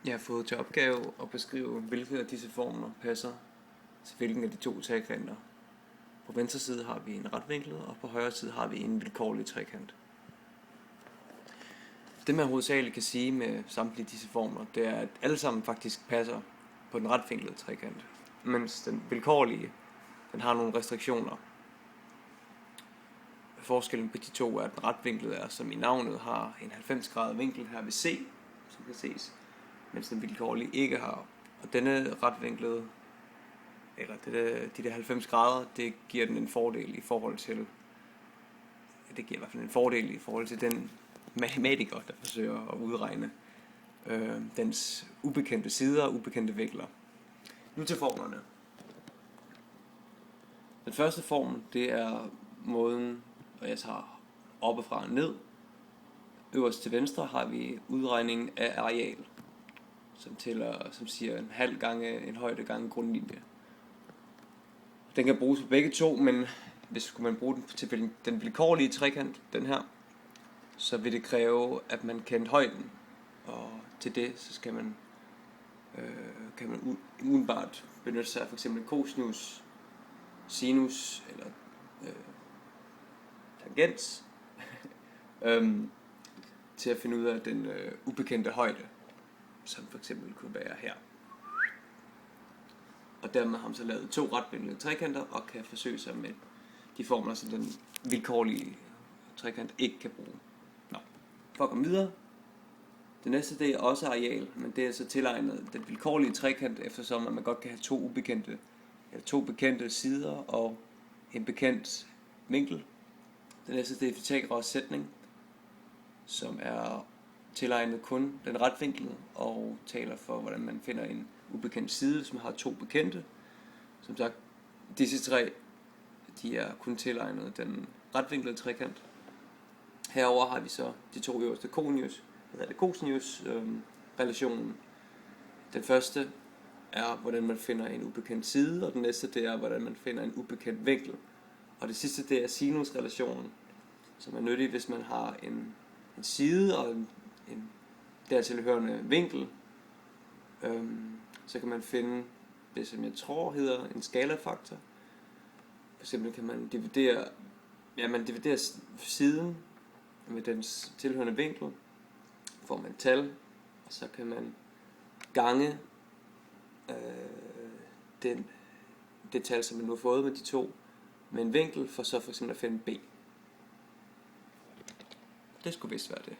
Jeg har fået til opgave at beskrive, hvilke af disse formler passer til hvilken af de to trekanter. På venstre side har vi en retvinklet, og på højre side har vi en vilkårlig trekant. Det man hovedsageligt kan sige med samtlige disse formler, det er, at alle sammen faktisk passer på den retvinklede trekant, mens den vilkårlige, den har nogle restriktioner. Forskellen på de to er, at den retvinklede er, som i navnet, har en 90 grader vinkel her ved C, som kan ses, mens den vilkårlige ikke har. Og denne retvinklede, eller de der 90 grader, det giver den en fordel i forhold til, det giver i hvert fald en fordel i forhold til den matematiker, der forsøger at udregne dens ubekendte sider og ubekendte vinkler. Nu til formlerne. Den første form, det er måden, og jeg tager oppefra og ned. Øverst til venstre har vi udregningen af areal, som siger en halv gange en højde gange grundlinje. Den kan bruges på begge to, men hvis man bruge den til den vilkårlige trekant, den her, så vil det kræve, at man kender højden, og til det så kan man umiddelbart benytte sig af for eksempel cosinus, sinus eller tangens til at finde ud af den ubekendte højde, som for eksempel kunne være her. Og dermed har man så lavet to retvinklede trekanter og kan forsøge sig med de formler, som den vilkårlige trekant ikke kan bruge. Nå, for at komme videre. Det næste, det er også areal, men det er så tilegnet den vilkårlige trekant, eftersom man godt kan have to bekendte sider og en bekendt vinkel. Det næste, det er Pythagoras' sætning, som er tilegnet kun den retvinklede og taler for, hvordan man finder en ubekendt side, hvis man har to bekendte. Som sagt, disse tre, de er kun tilegnet den retvinklede trekant. Herover har vi så de to øverste cosinus-relationen. Den første er, hvordan man finder en ubekendt side, og den næste, det er, hvordan man finder en ubekendt vinkel. Og det sidste, det er sinus-relationen, som er nyttig, hvis man har en side og en dertilhørende vinkel. Så kan man finde det, som jeg tror hedder en skalafaktor. For eksempel kan man dividere siden med dens tilhørende vinkel, får man tal, og så kan man gange det tal, som man nu har fået med de to, med en vinkel, for så for eksempel at finde b. Det skulle vist være det.